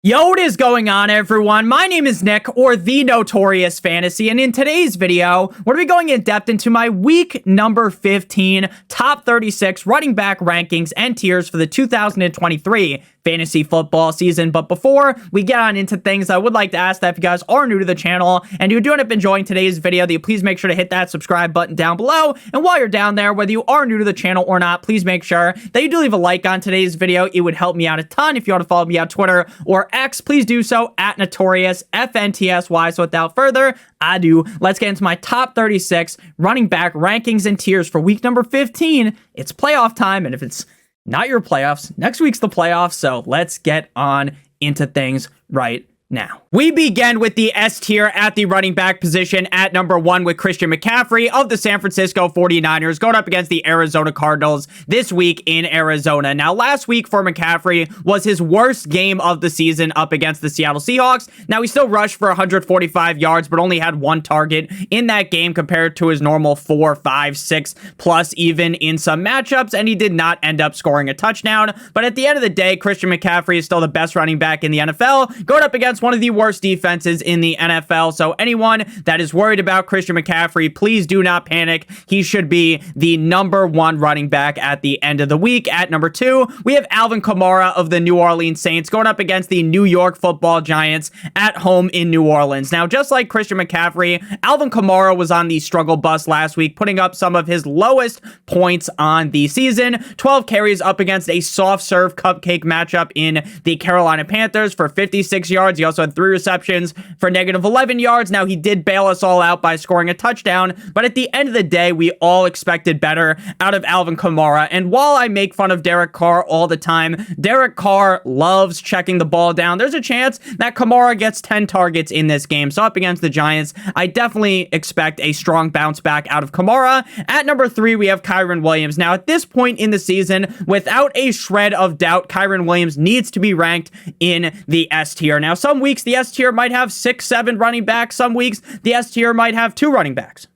Yo, what is going on, everyone? My name is Nick, or the Notorious Fantasy, and in today's video, we're going to be going in depth into my week number 15 top 36 running back rankings and tiers for the 2023 fantasy football season. But before we get on into things, I would like to ask that if you guys are new to the channel and you do end up enjoying today's video, that you please make sure to hit that subscribe button down below. And while you're down there, whether you are new to the channel or not, please make sure that you do leave a like on today's video. It would help me out a ton. If you want to follow me on Twitter or X, please do so at NotoriousFantasy. So without further ado, let's get into my top 36 running back rankings and tiers for week number 15. It's playoff time, and if it's not your playoffs, next week's the playoffs, so let's get on into things right now. We begin with the S tier at the running back position at number 1 with Christian McCaffrey of the San Francisco 49ers going up against the Arizona Cardinals this week in Arizona. Now, last week for McCaffrey was his worst game of the season up against the Seattle Seahawks. Now, he still rushed for 145 yards, but only had one target in that game compared to his normal 4, 5, 6 plus even in some matchups, and he did not end up scoring a touchdown. But at the end of the day, Christian McCaffrey is still the best running back in the NFL, going up against one of the worst defenses in the NFL. So anyone that is worried about Christian McCaffrey, please do not panic. He should be the number 1 running back at the end of the week. At number 2, we have Alvin Kamara of the New Orleans Saints going up against the New York Football Giants at home in New Orleans. Now, just like Christian McCaffrey, Alvin Kamara was on the struggle bus last week, putting up some of his lowest points on the season. 12 carries up against a soft serve cupcake matchup in the Carolina Panthers for 56 yards. He also had 3 receptions for negative 11 yards. Now, he did bail us all out by scoring a touchdown, but at the end of the day, we all expected better out of Alvin Kamara. And while I make fun of Derek Carr all the time, Derek Carr loves checking the ball down. There's a chance that Kamara gets 10 targets in this game. So up against the Giants, I definitely expect a strong bounce back out of Kamara. At number 3, we have Kyren Williams. Now, at this point in the season, without a shred of doubt, Kyren Williams needs to be ranked in the S tier. Now, some weeks the S tier might have 6, 7 running backs. Some weeks the S tier might have 2 running backs.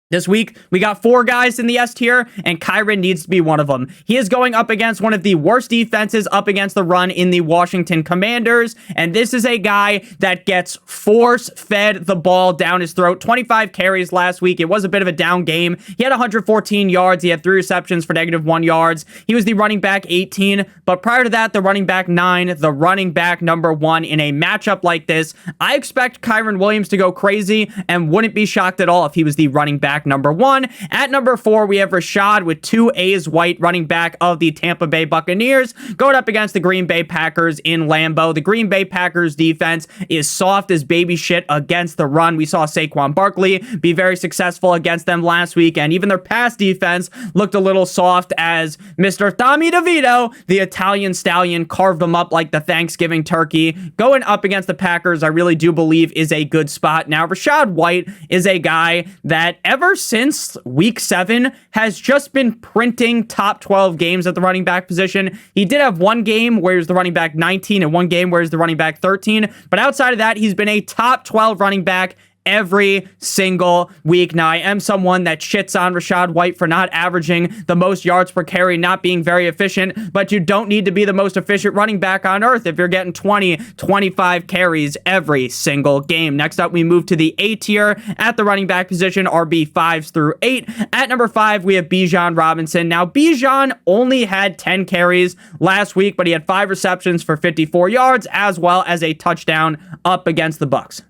This week, we got 4 guys in the S tier, and Kyren needs to be one of them. He is going up against one of the worst defenses up against the run in the Washington Commanders, and this is a guy that gets force-fed the ball down his throat. 25 carries last week. It was a bit of a down game. He had 114 yards. He had 3 receptions for negative 1 yards. He was the running back 18, but prior to that, the running back 9, the running back number 1 in a matchup like this. I expect Kyren Williams to go crazy and wouldn't be shocked at all if he was the running back number 1. At number 4, we have Rashad with 2 A's White, running back of the Tampa Bay Buccaneers, going up against the Green Bay Packers in Lambeau. The Green Bay Packers defense is soft as baby shit against the run. We saw Saquon Barkley be very successful against them last week, and even their pass defense looked a little soft as Mr. Tommy DeVito, the Italian stallion, carved them up like the Thanksgiving turkey. Going up against the Packers, I really do believe is a good spot. Now, Rashad White is a guy that ever since week 7 has just been printing top 12 games at the running back position. He did have one game where he was the running back 19 and one game where he's the running back 13, but outside of that, he's been a top 12 running back every single week. Now, I am someone that shits on Rashad White for not averaging the most yards per carry, not being very efficient, but you don't need to be the most efficient running back on earth if you're getting 20, 25 carries every single game. Next up, we move to the A tier at the running back position, RB5s through 8. At number 5, we have Bijan Robinson. Now, Bijan only had 10 carries last week, but he had 5 receptions for 54 yards, as well as a touchdown up against the Bucs.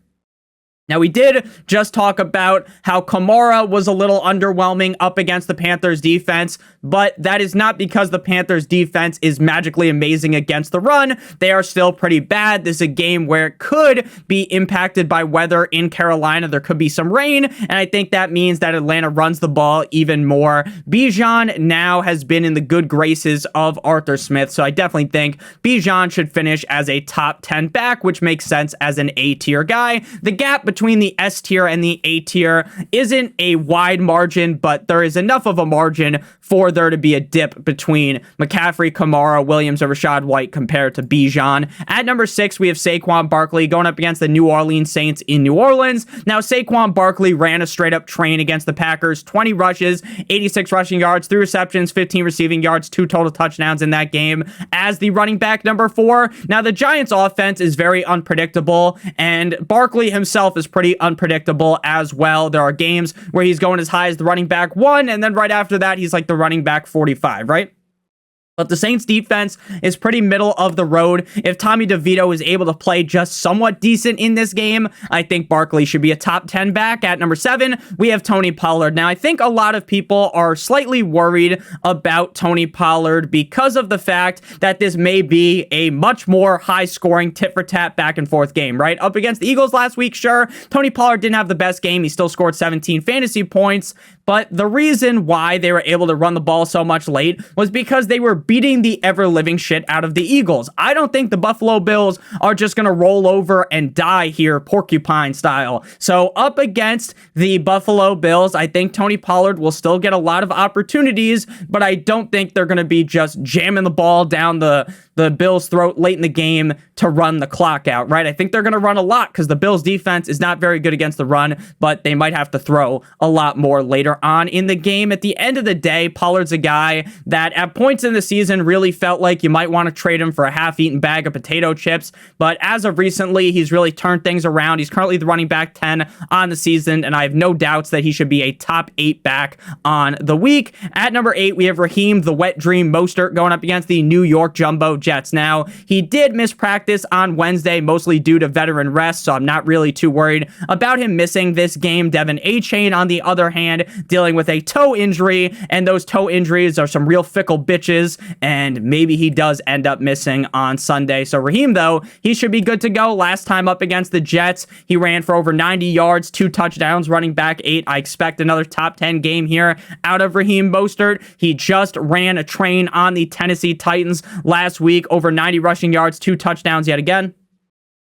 Now, we did just talk about how Kamara was a little underwhelming up against the Panthers defense, but that is not because the Panthers defense is magically amazing against the run. They are still pretty bad. This is a game where it could be impacted by weather in Carolina. There could be some rain, and I think that means that Atlanta runs the ball even more. Bijan now has been in the good graces of Arthur Smith, so I definitely think Bijan should finish as a top 10 back, which makes sense as an A tier guy. The gap between between the S tier and the A tier isn't a wide margin, but there is enough of a margin for there to be a dip between McCaffrey, Kamara, Williams, and Rachaad White compared to Bijan. At number 6, we have Saquon Barkley going up against the New Orleans Saints in New Orleans. Now, Saquon Barkley ran a straight-up train against the Packers, 20 rushes, 86 rushing yards, 3 receptions, 15 receiving yards, 2 total touchdowns in that game as the running back number 4. Now, the Giants' offense is very unpredictable, and Barkley himself is pretty unpredictable as well. There are games where he's going as high as the running back 1, and then right after that, he's like the running back 45, right? But the Saints defense is pretty middle of the road. If Tommy DeVito is able to play just somewhat decent in this game, I think Barkley should be a top 10 back. At number 7, we have Tony Pollard. Now, I think a lot of people are slightly worried about Tony Pollard because of the fact that this may be a much more high-scoring tit-for-tat back-and-forth game, right? Up against the Eagles last week, sure, Tony Pollard didn't have the best game. He still scored 17 fantasy points, but the reason why they were able to run the ball so much late was because they were beating the ever-living shit out of the Eagles. I don't think the Buffalo Bills are just going to roll over and die here, porcupine style. So up against the Buffalo Bills, I think Tony Pollard will still get a lot of opportunities, but I don't think they're going to be just jamming the ball down the Bills' throat late in the game to run the clock out, right? I think they're going to run a lot because the Bills' defense is not very good against the run, but they might have to throw a lot more later on in the game. At the end of the day, Pollard's a guy that at points in the season really felt like you might want to trade him for a half-eaten bag of potato chips, but as of recently, he's really turned things around. He's currently the running back 10 on the season, and I have no doubts that he should be a top 8 back on the week. At number 8, we have Raheem the Wet Dream Mostert going up against the New York Jumbo Jets. Now, he did miss practice on Wednesday, mostly due to veteran rest, so I'm not really too worried about him missing this game. Devin Achane, on the other hand, dealing with a toe injury, and those toe injuries are some real fickle bitches, and maybe he does end up missing on Sunday. So Raheem, though, he should be good to go. Last time up against the Jets, he ran for over 90 yards, 2 touchdowns, running back 8. I expect another top 10 game here out of Raheem Mostert. He just ran a train on the Tennessee Titans last week, over 90 rushing yards, 2 touchdowns yet again.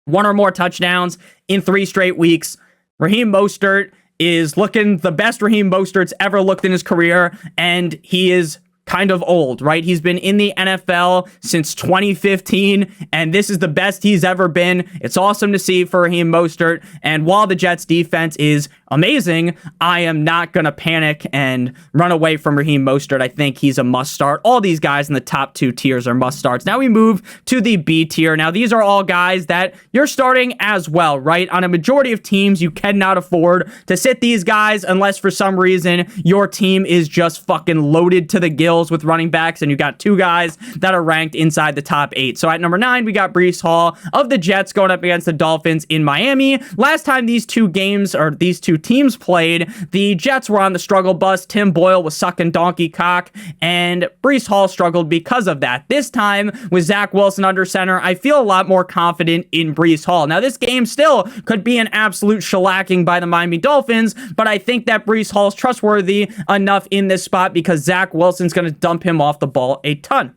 1 or more touchdowns in 3 straight weeks. Raheem Mostert is looking the best Raheem Mostert's ever looked in his career, and he is kind of old, right? He's been in the NFL since 2015, and this is the best he's ever been. It's awesome to see for Raheem Mostert, and while the Jets defense is amazing, I am not going to panic and run away from Raheem Mostert. I think he's a must start. All these guys in the top 2 tiers are must starts. Now we move to the B tier. Now these are all guys that you're starting as well, right? On a majority of teams, you cannot afford to sit these guys unless for some reason your team is just fucking loaded to the gills with running backs, and you got 2 guys that are ranked inside the top 8. So at number 9, we got Breece Hall of the Jets going up against the Dolphins in Miami. Last time these two teams played, the Jets were on the struggle bus. Tim Boyle was sucking donkey cock, and Breece Hall struggled because of that. This time, with Zach Wilson under center, I feel a lot more confident in Breece Hall. Now, this game still could be an absolute shellacking by the Miami Dolphins, but I think that Breece Hall is trustworthy enough in this spot because Zach Wilson's going to dump him off the ball a ton.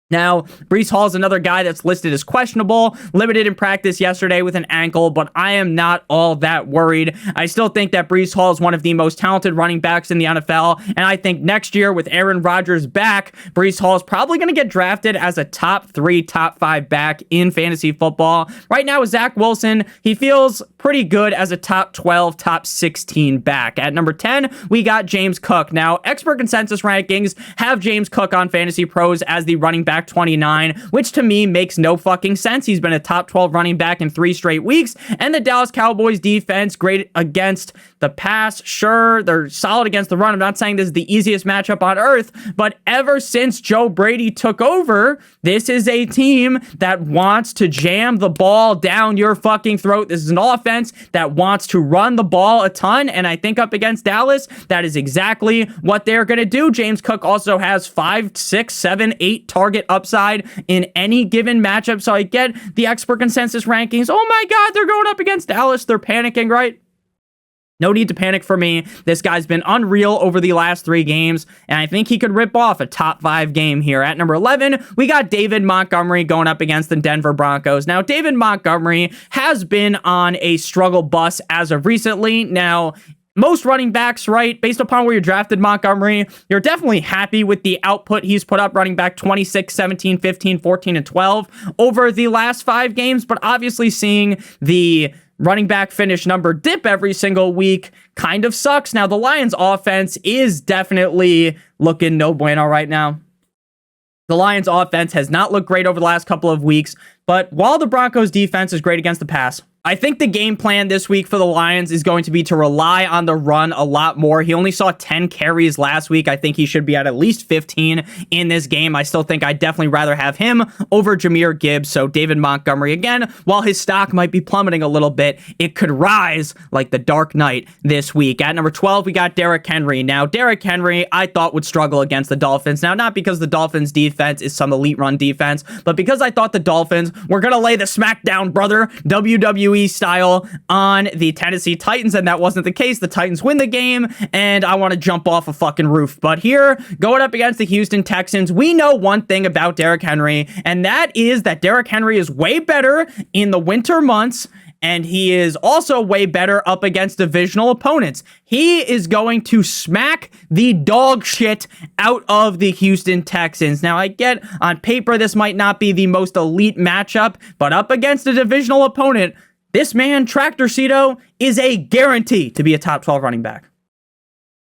Now, Breece Hall is another guy that's listed as questionable, limited in practice yesterday with an ankle, but I am not all that worried. I still think that Breece Hall is one of the most talented running backs in the NFL, and I think next year with Aaron Rodgers back, Breece Hall is probably going to get drafted as a top 3, top 5 back in fantasy football. Right now with Zach Wilson, he feels pretty good as a top 12, top 16 back. At number 10, we got James Cook. Now, expert consensus rankings have James Cook on Fantasy Pros as the running back 29, which to me makes no fucking sense. He's been a top 12 running back in 3 straight weeks, and the Dallas Cowboys defense, great against the pass. Sure, they're solid against the run. I'm not saying this is the easiest matchup on earth, but ever since Joe Brady took over, this is a team that wants to jam the ball down your fucking throat. This is an offense that wants to run the ball a ton, and I think up against Dallas, that is exactly what they're going to do. James Cook also has 5, 6, 7, 8 target upside in any given matchup, so I get the expert consensus rankings. Oh my God, they're going up against Dallas. They're panicking, right? No need to panic for me. This guy's been unreal over the last 3 games, and I think he could rip off a top 5 game here. At number 11, we got David Montgomery going up against the Denver Broncos. Now, David Montgomery has been on a struggle bus as of recently. Now, most running backs, right, based upon where you drafted Montgomery, you're definitely happy with the output he's put up, running back 26, 17, 15, 14, and 12 over the last 5 games, but obviously seeing the running back finish number dip every single week kind of sucks. Now, the Lions offense is definitely looking no bueno right now. The Lions offense has not looked great over the last couple of weeks, but while the Broncos defense is great against the pass, I think the game plan this week for the Lions is going to be to rely on the run a lot more. He only saw 10 carries last week. I think he should be at least 15 in this game. I still think I'd definitely rather have him over Jahmyr Gibbs. So David Montgomery, again, while his stock might be plummeting a little bit, it could rise like the Dark Knight this week. At number 12, we got Derrick Henry. Now, Derrick Henry, I thought would struggle against the Dolphins. Now, not because the Dolphins defense is some elite run defense, but because I thought the Dolphins were going to lay the smackdown, brother, WWE style on the Tennessee Titans, and that wasn't the case. The Titans win the game, and I want to jump off a fucking roof. But here, going up against the Houston Texans, we know one thing about Derrick Henry, and that is that Derrick Henry is way better in the winter months, and he is also way better up against divisional opponents. He is going to smack the dog shit out of the Houston Texans. Now, I get on paper this might not be the most elite matchup, but up against a divisional opponent, this man, Tractor Cito, is a guarantee to be a top 12 running back.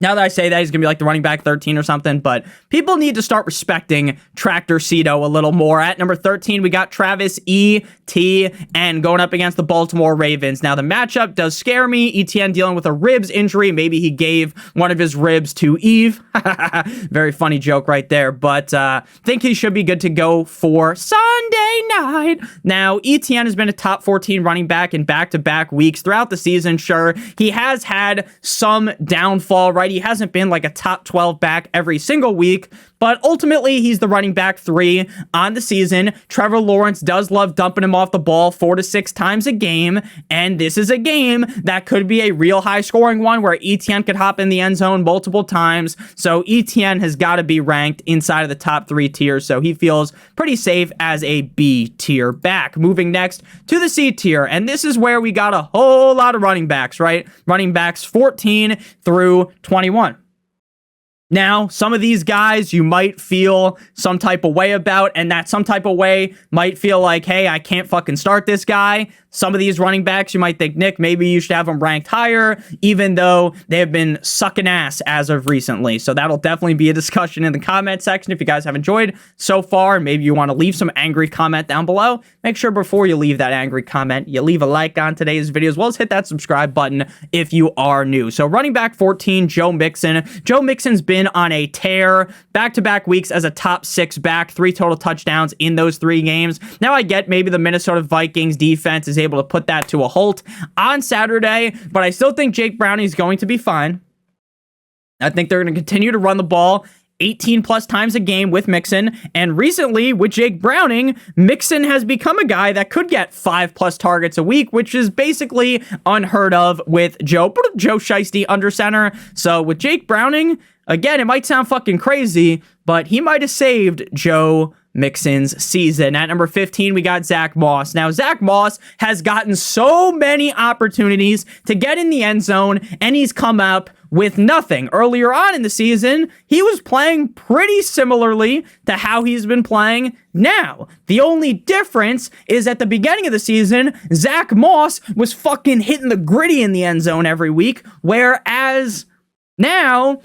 Now that I say that, he's going to be like the running back 13 or something, but people need to start respecting Tractor Cito a little more. At number 13, we got Travis Etienne going up against the Baltimore Ravens. Now, the matchup does scare me. Etienne dealing with a ribs injury. Maybe he gave one of his ribs to Eve. Very funny joke right there, but think he should be good to go for Sunday night. Now, Etienne has been a top 14 running back in back-to-back weeks throughout the season. Sure, he has had some downfall, right? He hasn't been like a top 12 back every single week, but ultimately he's the running back 3 on the season. Trevor Lawrence does love dumping him off the ball 4 to 6 times a game, and this is a game that could be a real high scoring one where Etienne could hop in the end zone multiple times. So Etienne has got to be ranked inside of the top 3 tiers, so he feels pretty safe as a B tier back. Moving next to the C tier, and this is where we got a whole lot of running backs, right? Running backs 14 through 21. Now, some of these guys you might feel some type of way about, and that some type of way might feel like, hey, I can't fucking start this guy. Some of these running backs, you might think, Nick, maybe you should have them ranked higher, even though they have been sucking ass as of recently. So that'll definitely be a discussion in the comment section if you guys have enjoyed so far, and maybe you want to leave some angry comment down below. Make sure before you leave that angry comment, you leave a like on today's video, as well as hit that subscribe button if you are new. So running back 14, Joe Mixon. Joe Mixon's been on a tear back-to-back weeks as a top 6 back, 3 total touchdowns in those 3 games. Now I get maybe the Minnesota Vikings defense is able to put that to a halt on Saturday, but I still think Jake Browning is going to be fine. I think they're going to continue to run the ball 18 plus times a game with Mixon, and recently with Jake Browning, Mixon has become a guy that could get 5 plus targets a week, which is basically unheard of with Joe Shiesty under center. So with Jake Browning, again, it might sound fucking crazy, but he might have saved Joe Mixon's season. At number 15, we got Zach Moss. Now, Zach Moss has gotten so many opportunities to get in the end zone, and he's come up with nothing. Earlier on in the season, he was playing pretty similarly to how he's been playing now. The only difference is at the beginning of the season, Zach Moss was fucking hitting the gritty in the end zone every week, whereas now,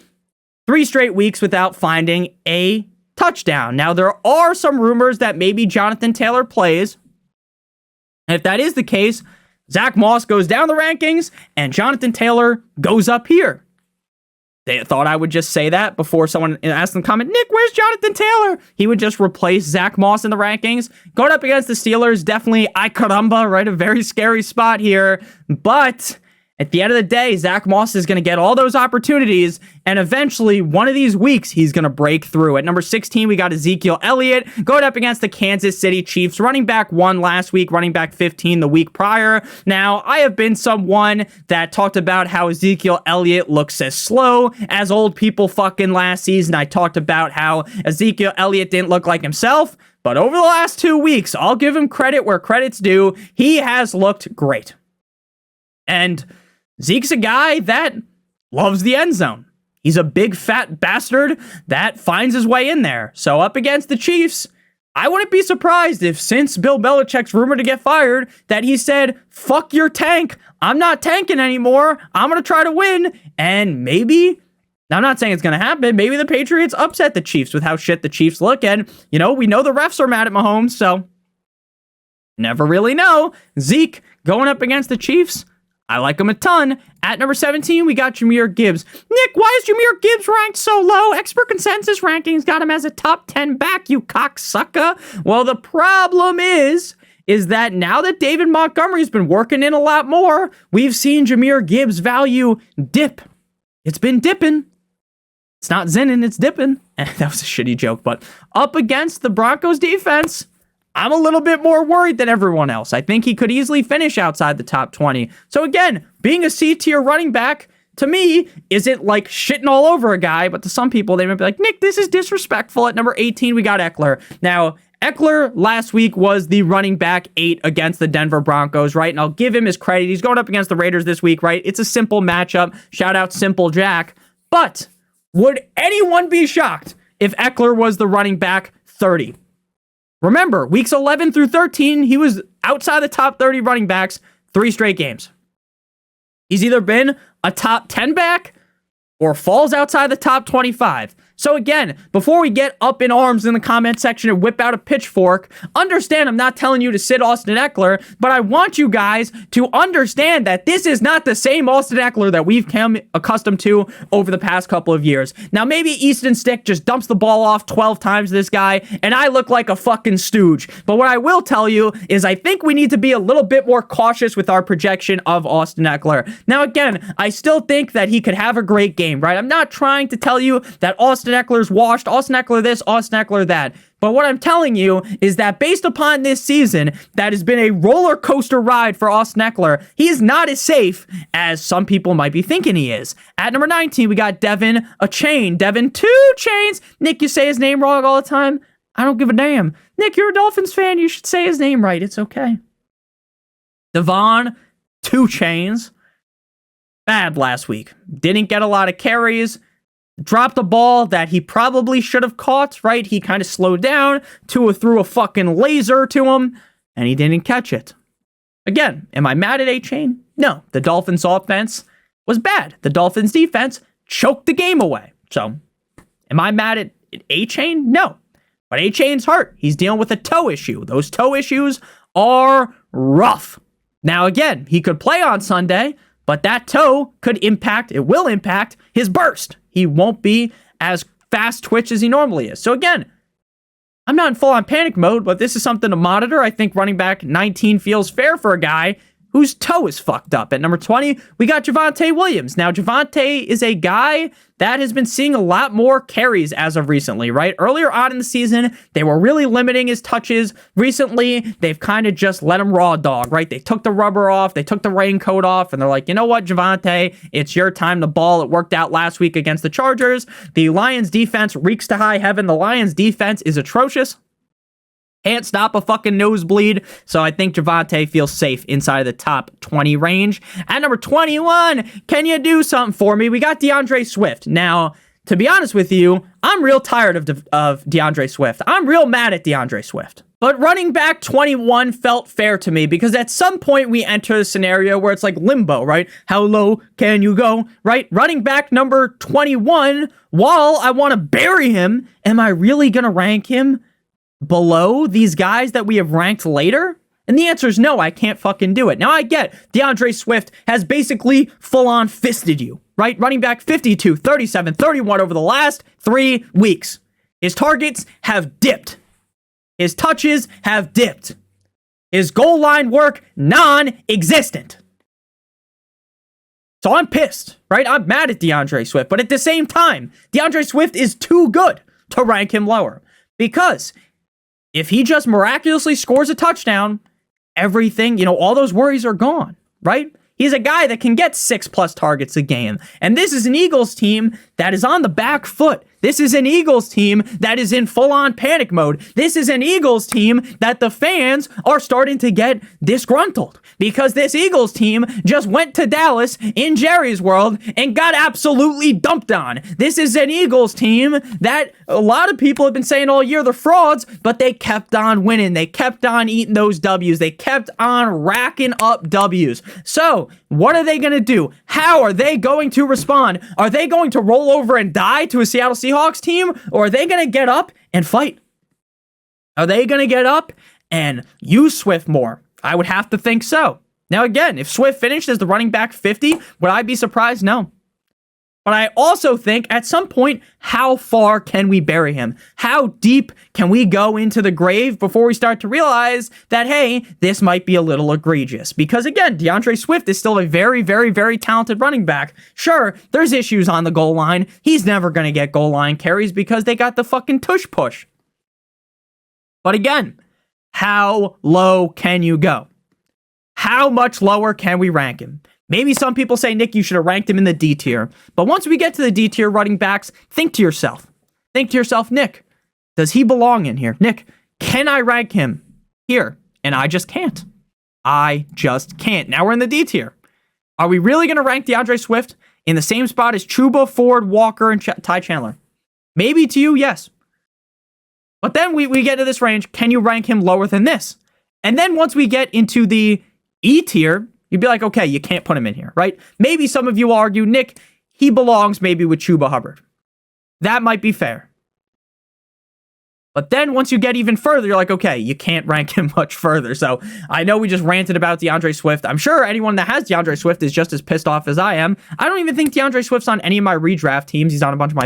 3 straight weeks without finding a touchdown. Now, there are some rumors that maybe Jonathan Taylor plays. And if that is the case, Zach Moss goes down the rankings and Jonathan Taylor goes up here. They thought I would just say that before someone asked in the comment, Nick, where's Jonathan Taylor? He would just replace Zach Moss in the rankings. Going up against the Steelers, definitely ay caramba, right? A very scary spot here. But At the end of the day, Zach Moss is going to get all those opportunities, and eventually, one of these weeks, he's going to break through. At number 16, we got Ezekiel Elliott going up against the Kansas City Chiefs. Running back 1 last week, running back 15 the week prior. Now, I have been someone that talked about how Ezekiel Elliott looks as slow as old people fucking last season. I talked about how Ezekiel Elliott didn't look like himself, but over the last 2 weeks, I'll give him credit where credit's due. He has looked great. And Zeke's a guy that loves the end zone. He's a big fat bastard that finds his way in there. So up against the Chiefs, I wouldn't be surprised if, since Bill Belichick's rumored to get fired, that he said, fuck your tank. I'm not tanking anymore. I'm going to try to win. And maybe, I'm not saying it's going to happen, maybe the Patriots upset the Chiefs with how shit the Chiefs look. And, we know the refs are mad at Mahomes, so never really know. Zeke going up against the Chiefs, I like him a ton. At number 17, we got Jahmyr Gibbs. Nick, why is Jahmyr Gibbs ranked so low? Expert consensus rankings got him as a top 10 back, you cocksucker. Well, the problem is that now that David Montgomery's been working in a lot more, we've seen Jahmyr Gibbs' value dip. It's been dipping. It's not zinning, it's dipping. That was a shitty joke, but up against the Broncos defense, I'm a little bit more worried than everyone else. I think he could easily finish outside the top 20. So again, being a C-tier running back, to me, isn't like shitting all over a guy, but to some people, they might be like, Nick, this is disrespectful. At number 18, we got Eckler. Now, Eckler last week was the running back 8 against the Denver Broncos, right? And I'll give him his credit. He's going up against the Raiders this week, right? It's a simple matchup. Shout out Simple Jack. But would anyone be shocked if Eckler was the running back 30? Remember, weeks 11 through 13, he was outside the top 30 running backs 3 straight games. He's either been a top 10 back or falls outside the top 25. So again, before we get up in arms in the comment section and whip out a pitchfork, understand I'm not telling you to sit Austin Eckler, but I want you guys to understand that this is not the same Austin Eckler that we've come accustomed to over the past couple of years. Now, maybe Easton Stick just dumps the ball off 12 times to this guy, and I look like a fucking stooge. But what I will tell you is I think we need to be a little bit more cautious with our projection of Austin Eckler. Now, again, I still think that he could have a great game, right? I'm not trying to tell you that Austin Eckler's washed, Austin Eckler this, Austin Eckler that. But what I'm telling you is that based upon this season, that has been a roller coaster ride for Austin Eckler, he is not as safe as some people might be thinking he is. At number 19, we got Devin Achane. Devin 2 Chains. Nick, you say his name wrong all the time. I don't give a damn. Nick, you're a Dolphins fan. You should say his name right. It's okay. Devon 2 Chains. Bad last week. Didn't get a lot of carries. Dropped a ball that he probably should have caught, right? He kind of slowed down. Tua threw a fucking laser to him, and he didn't catch it. Again, am I mad at A-Chain? No. The Dolphins' offense was bad. The Dolphins' defense choked the game away. So, am I mad at A-Chain? No. But A-Chain's hurt. He's dealing with a toe issue. Those toe issues are rough. Now, again, he could play on Sunday, but that toe will impact his burst. He won't be as fast twitch as he normally is. So again, I'm not in full-on panic mode, but this is something to monitor. I think running back 19 feels fair for a guy whose toe is fucked up. At number 20, we got Javonte Williams. Now, Javonte is a guy that has been seeing a lot more carries as of recently, right? Earlier on in the season, they were really limiting his touches. Recently, they've kind of just let him raw dog, right? They took the rubber off, they took the raincoat off, and they're like, you know what, Javonte, it's your time to ball. It worked out last week against the Chargers. The Lions defense reeks to high heaven. The Lions defense is atrocious. Can't stop a fucking nosebleed. So I think Javonte feels safe inside the top 20 range. At number 21, can you do something for me? We got DeAndre Swift. Now, to be honest with you, I'm real tired of DeAndre Swift. I'm real mad at DeAndre Swift. But running back 21 felt fair to me because at some point we enter a scenario where it's like limbo, right? How low can you go, right? Running back number 21, while I want to bury him, am I really going to rank him below these guys that we have ranked later? And the answer is no, I can't fucking do it. Now I get DeAndre Swift has basically full-on fisted you, right? Running back 52, 37, 31 over the last 3 weeks. His targets have dipped. His touches have dipped. His goal line work, non-existent. So I'm pissed, right? I'm mad at DeAndre Swift. But at the same time, DeAndre Swift is too good to rank him lower. Because if he just miraculously scores a touchdown, everything, all those worries are gone, right? He's a guy that can get 6+ targets a game. And this is an Eagles team that is on the back foot. This is an Eagles team that is in full-on panic mode. This is an Eagles team that the fans are starting to get disgruntled because this Eagles team just went to Dallas in Jerry's world and got absolutely dumped on. This is an Eagles team that a lot of people have been saying all year they're frauds, but they kept on winning. They kept on eating those W's. They kept on racking up W's. So what are they going to do? How are they going to respond? Are they going to roll over and die to a Seattle Seahawks team, or are they going to get up and fight? Are they going to get up and use Swift more? I would have to think so. Now, again, if Swift finished as the running back 50, would I be surprised? No. But I also think at some point, how far can we bury him? How deep can we go into the grave before we start to realize that, hey, this might be a little egregious? Because again, DeAndre Swift is still a very, very, very talented running back. Sure, there's issues on the goal line. He's never going to get goal line carries because they got the fucking tush push. But again, how low can you go? How much lower can we rank him? Maybe some people say, Nick, you should have ranked him in the D tier. But once we get to the D tier running backs, think to yourself, Nick, does he belong in here? Nick, can I rank him here? And I just can't. Now we're in the D tier. Are we really going to rank DeAndre Swift in the same spot as Chuba, Ford, Walker, and Ty Chandler? Maybe to you, yes. But then we get to this range. Can you rank him lower than this? And then once we get into the E tier, you'd be like, okay, you can't put him in here, right? Maybe some of you will argue, Nick, he belongs maybe with Chuba Hubbard. That might be fair. But then once you get even further, you're like, okay, you can't rank him much further. So I know we just ranted about DeAndre Swift. I'm sure anyone that has DeAndre Swift is just as pissed off as I am. I don't even think DeAndre Swift's on any of my redraft teams. He's on a couple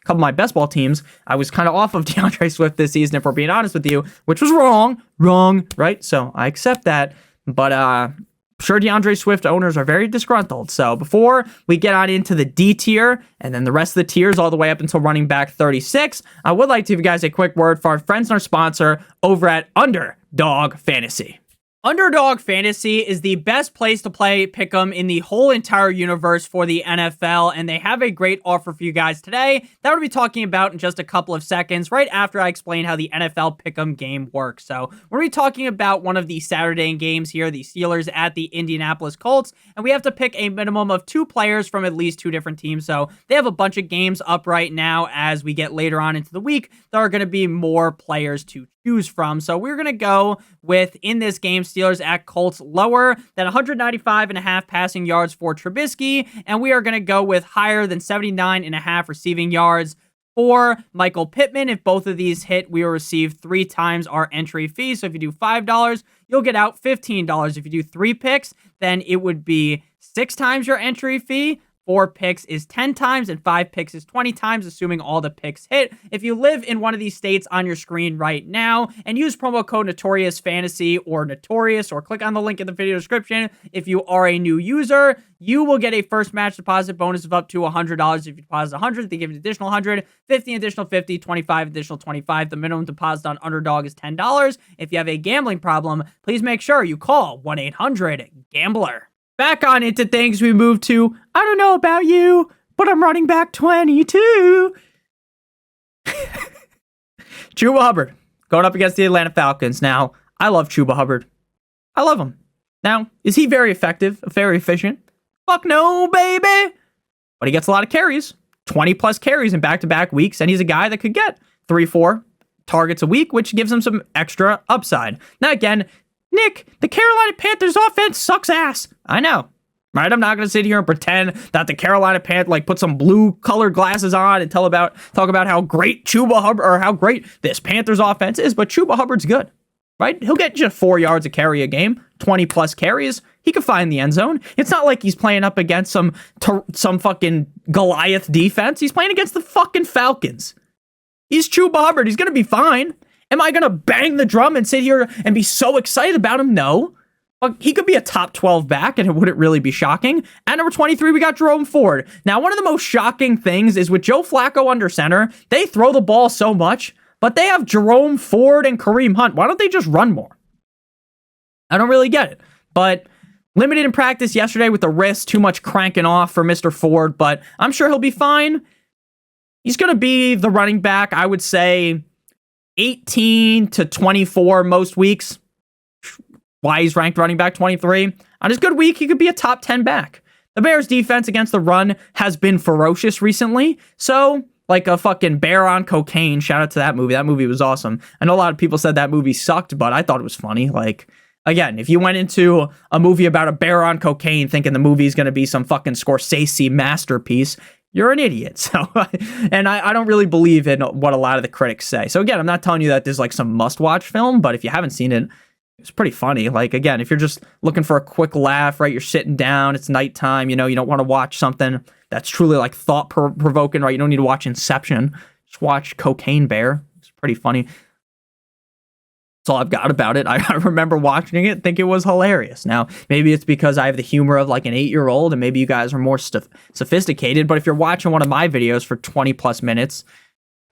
of my best ball teams. I was kind of off of DeAndre Swift this season, if we're being honest with you, which was wrong, right? So I accept that. But I'm sure DeAndre Swift owners are very disgruntled. So before we get on into the D tier and then the rest of the tiers all the way up until running back 36, I would like to give you guys a quick word for our friends and our sponsor over at Underdog Fantasy. Underdog Fantasy is the best place to play Pick'em in the whole entire universe for the NFL, and they have a great offer for you guys today that we'll be talking about in just a couple of seconds, right after I explain how the NFL Pick'em game works. So we're going to be talking about one of the Saturday games here, the Steelers at the Indianapolis Colts, and we have to pick a minimum of 2 players from at least 2 different teams. So they have a bunch of games up right now. As we get later on into the week, there are going to be more players to choose from. So we're going to go with, in this game, Steelers at Colts lower than 195.5 passing yards for Trubisky, and we are going to go with higher than 79.5 receiving yards for Michael Pittman. If both of these hit, we will receive 3 times our entry fee. So if you do $5, you'll get out $15. If you do 3 picks, then it would be 6 times your entry fee. 4 picks is 10 times, and 5 picks is 20 times, assuming all the picks hit. If you live in one of these states on your screen right now and use promo code NotoriousFantasy or Notorious, or click on the link in the video description, if you are a new user, you will get a first match deposit bonus of up to $100. If you deposit $100, they give you an additional $100, 50 additional $50, 25 additional $25. The minimum deposit on Underdog is $10. If you have a gambling problem, please make sure you call 1-800-GAMBLER. Back on into things, we move to, I don't know about you, but I'm running back 22. Chuba Hubbard going up against the Atlanta Falcons. Now, I love Chuba Hubbard. I love him. Now, is he very effective, very efficient? Fuck no, baby. But he gets a lot of carries, 20 plus carries in back-to-back weeks, and he's a guy that could get 3-4 targets a week, which gives him some extra upside. Now, again, Nick, the Carolina Panthers offense sucks ass. I know, right? I'm not going to sit here and pretend that the Carolina Panthers, put some blue colored glasses on and talk about how great Chuba Hubbard, or how great this Panthers offense is, but Chuba Hubbard's good, right? He'll get just 4 yards a carry a game, 20 plus carries. He can find the end zone. It's not like he's playing up against some fucking Goliath defense. He's playing against the fucking Falcons. He's Chuba Hubbard. He's going to be fine. Am I going to bang the drum and sit here and be so excited about him? No. but he could be a top 12 back, and it wouldn't really be shocking. At number 23, we got Jerome Ford. Now, one of the most shocking things is with Joe Flacco under center, they throw the ball so much, but they have Jerome Ford and Kareem Hunt. Why don't they just run more? I don't really get it. But limited in practice yesterday with the wrist, too much cranking off for Mr. Ford, but I'm sure he'll be fine. He's going to be the running back, I would say, 18 to 24 most weeks. Why he's ranked running back 23. On his good week, he could be a top 10 back. The Bears' defense against the run has been ferocious recently, so like a fucking bear on cocaine. Shout out to that movie. That movie was awesome. I know a lot of people said that movie sucked, but I thought it was funny. Like, again, if you went into a movie about a bear on cocaine thinking the movie's going to be some fucking Scorsese masterpiece, you're an idiot. So, and I don't really believe in what a lot of the critics say. So again, I'm not telling you that there's like some must-watch film, but if you haven't seen it, it's pretty funny. Like, again, if you're just looking for a quick laugh, right? You're sitting down, it's nighttime, you know, you don't want to watch something that's truly like thought-provoking, right? You don't need to watch Inception. Just watch Cocaine Bear. It's pretty funny. That's all I've got about it. I remember watching it and think it was hilarious. Now, maybe it's because I have the humor of like an 8-year-old and maybe you guys are more sophisticated, but if you're watching one of my videos for 20 plus minutes,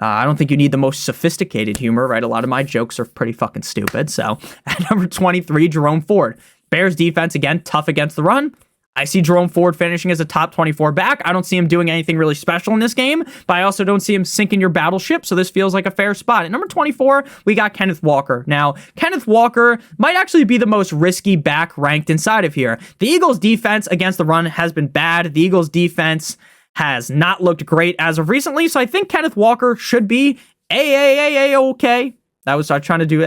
I don't think you need the most sophisticated humor, right? A lot of my jokes are pretty fucking stupid. So at number 23, Jerome Ford. Bears defense, again, tough against the run. I see Jerome Ford finishing as a top 24 back. I don't see him doing anything really special in this game, but I also don't see him sinking your battleship, so this feels like a fair spot. At number 24, we got Kenneth Walker. Now, Kenneth Walker might actually be the most risky back ranked inside of here. The Eagles' defense against the run has been bad. The Eagles' defense has not looked great as of recently, so I think Kenneth Walker should be okay. That was I trying to do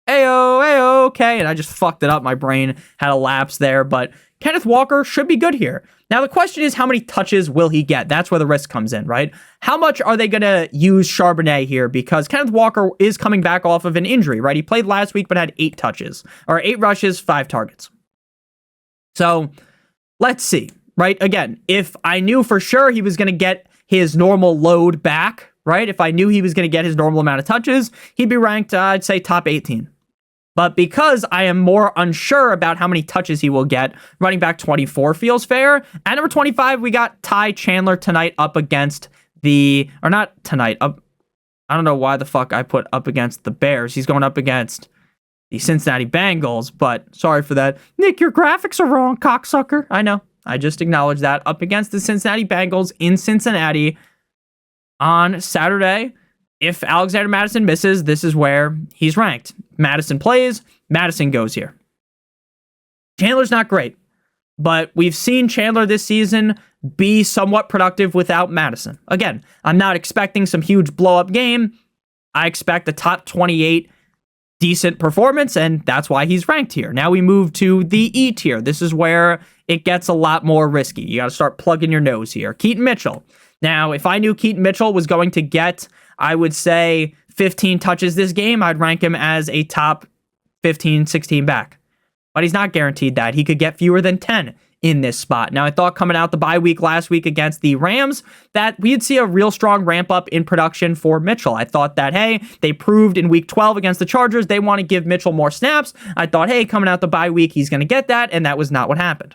okay, and I just fucked it up. My brain had a lapse there, but Kenneth Walker should be good here. Now, the question is, how many touches will he get? That's where the risk comes in, right? How much are they going to use Charbonnet here? Because Kenneth Walker is coming back off of an injury, right? He played last week, but had 8 rushes, 5 targets. So, let's see. Right? Again, if I knew for sure he was going to get his normal load back, right? If I knew he was going to get his normal amount of touches, he'd be ranked, I'd say, top 18. But because I am more unsure about how many touches he will get, running back 24 feels fair. At number 25, we got Ty Chandler tonight up against I don't know why the fuck I put up against the Bears. He's going up against the Cincinnati Bengals, but sorry for that. Nick, your graphics are wrong, cocksucker. I know. I just acknowledged that. Up against the Cincinnati Bengals in Cincinnati on Saturday. If Alexander Mattison misses, this is where he's ranked. Madison plays, Madison goes here. Chandler's not great, but we've seen Chandler this season be somewhat productive without Madison. Again, I'm not expecting some huge blow-up game. I expect a top 28 decent performance, and that's why he's ranked here. Now we move to the E tier. This is where it gets a lot more risky. You got to start plugging your nose here. Keaton Mitchell. Now, if I knew Keaton Mitchell was going to get, I would say, 15 touches this game, I'd rank him as a top 15, 16 back. But he's not guaranteed that. He could get fewer than 10 in this spot. Now, I thought coming out the bye week last week against the Rams that we'd see a real strong ramp up in production for Mitchell. I thought that, hey, they proved in week 12 against the Chargers they want to give Mitchell more snaps. I thought, hey, coming out the bye week, he's going to get that, and that was not what happened.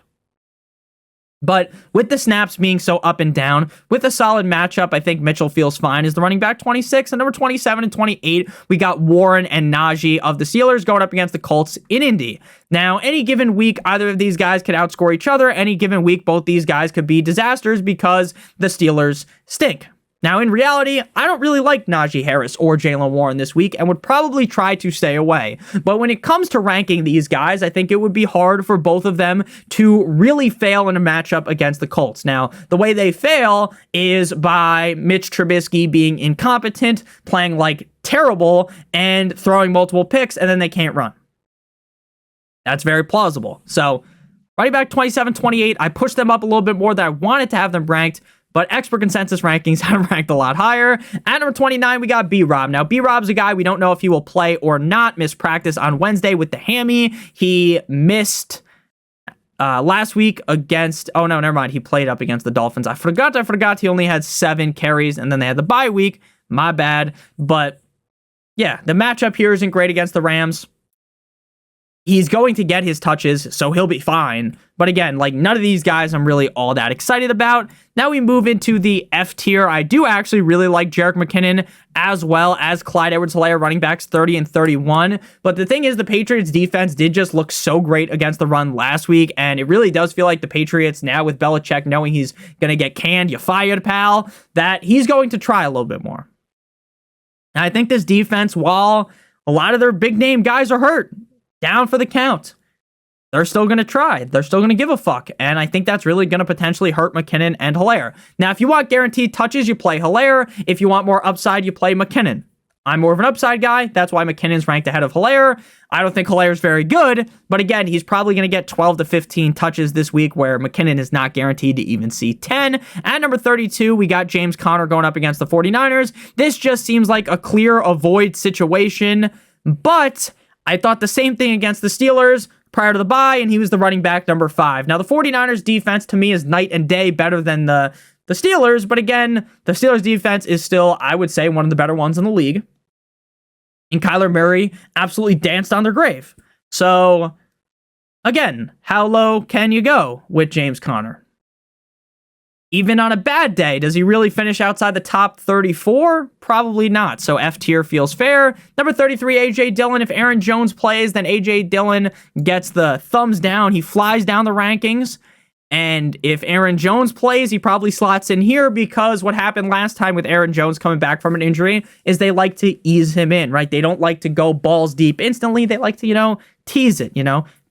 But with the snaps being so up and down, with a solid matchup, I think Mitchell feels fine as the running back 26. And number 27 and 28, we got Warren and Najee of the Steelers going up against the Colts in Indy. Now, any given week, either of these guys could outscore each other. Any given week, both these guys could be disasters because the Steelers stink. Now, in reality, I don't really like Najee Harris or Jaylen Warren this week and would probably try to stay away. But when it comes to ranking these guys, I think it would be hard for both of them to really fail in a matchup against the Colts. Now, the way they fail is by Mitch Trubisky being incompetent, playing like terrible, and throwing multiple picks, and then they can't run. That's very plausible. So, running back 27, 28, I pushed them up a little bit more than I wanted to have them ranked. But expert consensus rankings have ranked a lot higher. At number 29, we got B-Rob. Now, B-Rob's a guy we don't know if he will play or not. Missed practice on Wednesday with the hammy. He missed last week against... Oh, no, never mind. He played up against the Dolphins. I forgot. He only had 7 carries, and then they had the bye week. My bad. But, yeah, the matchup here isn't great against the Rams. He's going to get his touches, so he'll be fine. But again, like, none of these guys I'm really all that excited about. Now we move into the F tier. I do actually really like Jerick McKinnon as well as Clyde Edwards-Helaire, running backs 30 and 31. But the thing is, the Patriots defense did just look so great against the run last week, and it really does feel like the Patriots now, with Belichick knowing he's going to get canned, you fired, pal, that he's going to try a little bit more. And I think this defense, while a lot of their big name guys are hurt, down for the count, they're still going to try. They're still going to give a fuck. And I think that's really going to potentially hurt McKinnon and Helaire. Now, if you want guaranteed touches, you play Helaire. If you want more upside, you play McKinnon. I'm more of an upside guy. That's why McKinnon's ranked ahead of Helaire. I don't think Hilaire's very good, but again, he's probably going to get 12 to 15 touches this week, where McKinnon is not guaranteed to even see 10. At number 32, we got James Conner going up against the 49ers. This just seems like a clear avoid situation, but I thought the same thing against the Steelers prior to the bye, and he was the running back number 5. Now, the 49ers defense to me is night and day better than the Steelers, but again, the Steelers defense is still, I would say, one of the better ones in the league. And Kyler Murray absolutely danced on their grave. So, again, how low can you go with James Conner? Even on a bad day, does he really finish outside the top 34? Probably not. So F tier feels fair. Number 33, A.J. Dillon. If Aaron Jones plays, then A.J. Dillon gets the thumbs down. He flies down the rankings. And if Aaron Jones plays, he probably slots in here, because what happened last time with Aaron Jones coming back from an injury is they like to ease him in, right? They don't like to go balls deep instantly. They like to, tease it,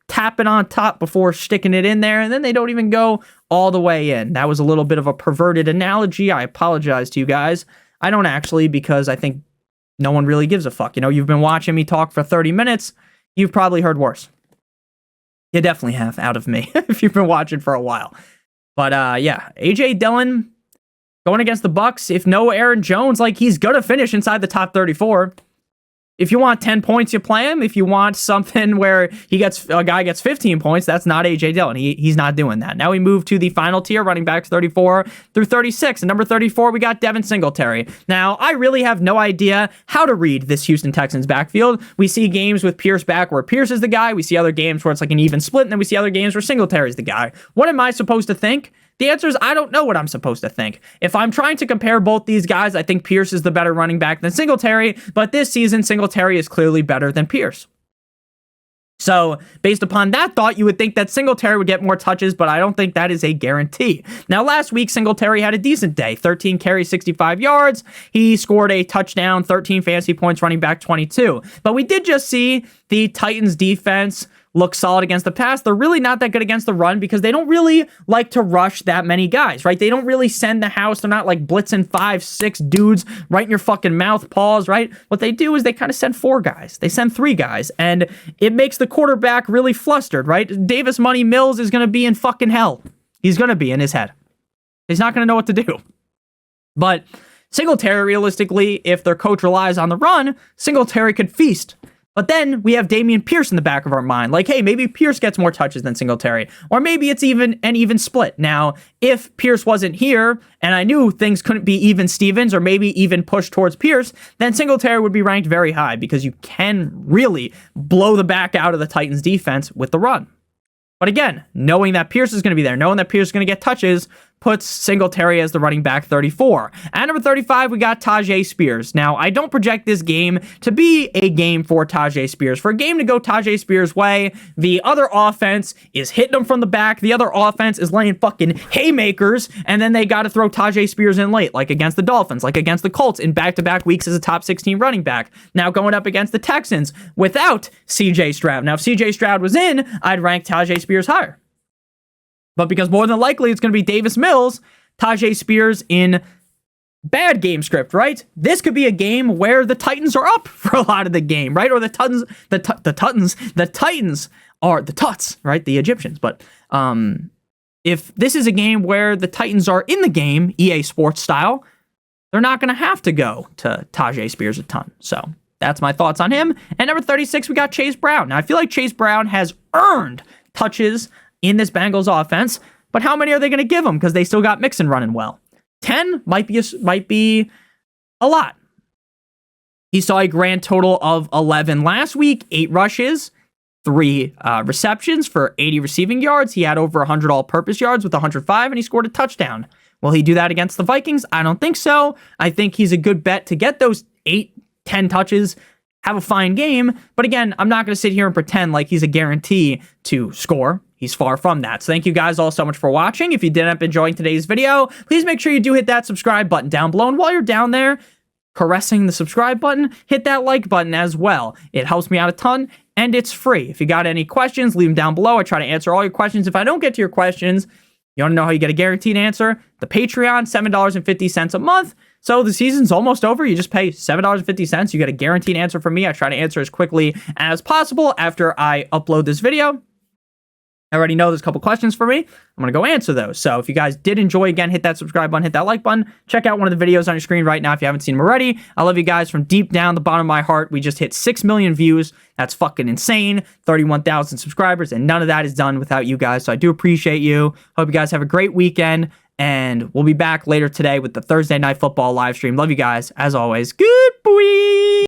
tap it on top before sticking it in there, and then they don't even go all the way in. That was a little bit of a perverted analogy. I apologize to you guys. I don't actually, because I think no one really gives a fuck. You've been watching me talk for 30 minutes. You've probably heard worse. You definitely have, out of me, if you've been watching for a while. But yeah, A.J. Dillon going against the Bucks. If no Aaron Jones, he's going to finish inside the top 34. If you want 10 points, you play him. If you want something where a guy gets 15 points, that's not A.J. Dillon. He's not doing that. Now we move to the final tier, running backs 34 through 36. And number 34, we got Devin Singletary. Now, I really have no idea how to read this Houston Texans backfield. We see games with Pierce back where Pierce is the guy. We see other games where it's like an even split. And then we see other games where Singletary is the guy. What am I supposed to think? The answer is I don't know what I'm supposed to think. If I'm trying to compare both these guys, I think Pierce is the better running back than Singletary, but this season, Singletary is clearly better than Pierce. So, based upon that thought, you would think that Singletary would get more touches, but I don't think that is a guarantee. Now, last week, Singletary had a decent day. 13 carries, 65 yards. He scored a touchdown, 13 fantasy points, running back 22. But we did just see the Titans defense look solid against the pass. They're really not that good against the run because they don't really like to rush that many guys, right? They don't really send the house. They're not like blitzing 5, 6 dudes right in your fucking mouth, paws, right? What they do is they kind of send 4 guys. They send 3 guys, and it makes the quarterback really flustered, right? Davis Money Mills is going to be in fucking hell. He's going to be in his head. He's not going to know what to do. But Singletary, realistically, if their coach relies on the run, Singletary could feast. But then we have Dameon Pierce in the back of our mind. Like, hey, maybe Pierce gets more touches than Singletary. Or maybe it's even an even split. Now, if Pierce wasn't here, and I knew things couldn't be even Stevens, or maybe even pushed towards Pierce, then Singletary would be ranked very high, because you can really blow the back out of the Titans defense with the run. But again, knowing that Pierce is going to be there, knowing that Pierce is going to get touches, puts Singletary as the running back 34. At number 35, we got Tajay Spears. Now, I don't project this game to be a game for Tajay Spears. For a game to go Tajay Spears' way, the other offense is hitting him from the back. The other offense is laying fucking haymakers, and then they got to throw Tajay Spears in late, like against the Dolphins, like against the Colts in back-to-back weeks as a top 16 running back. Now going up against the Texans without C.J. Stroud. Now, if C.J. Stroud was in, I'd rank Tajay Spears higher. But because more than likely it's going to be Davis Mills, Tajay Spears in bad game script, right? This could be a game where the Titans are up for a lot of the game, right? Or the Titans are the Tuts, right? The Egyptians. But if this is a game where the Titans are in the game, EA Sports style, they're not going to have to go to Tajay Spears a ton. So that's my thoughts on him. And number 36, we got Chase Brown. Now, I feel like Chase Brown has earned touches in this Bengals offense, but how many are they going to give him? Because they still got Mixon running well. 10 might be a lot. He saw a grand total of 11 last week, 8 rushes. receptions for 80 receiving yards. He had over 100 all-purpose yards with 105, and he scored a touchdown. Will he do that against the Vikings? I don't think so. I think he's a good bet to get those 8-10 touches, have a fine game. But again, I'm not going to sit here and pretend like he's a guarantee to score. He's far from that. So thank you guys all so much for watching. If you did end up enjoying today's video, please make sure you do hit that subscribe button down below. And while you're down there caressing the subscribe button, hit that like button as well. It helps me out a ton, and it's free. If you got any questions, leave them down below. I try to answer all your questions. If I don't get to your questions, you want to know how you get a guaranteed answer? The Patreon, $7.50 a month. So the season's almost over. You just pay $7.50. You get a guaranteed answer from me. I try to answer as quickly as possible after I upload this video. I already know there's a couple questions for me. I'm going to go answer those. So if you guys did enjoy, again, hit that subscribe button, hit that like button. Check out one of the videos on your screen right now if you haven't seen them already. I love you guys from deep down the bottom of my heart. We just hit 6 million views. That's fucking insane. 31,000 subscribers, and none of that is done without you guys. So I do appreciate you. Hope you guys have a great weekend, and we'll be back later today with the Thursday Night Football live stream. Love you guys, as always. Good boy.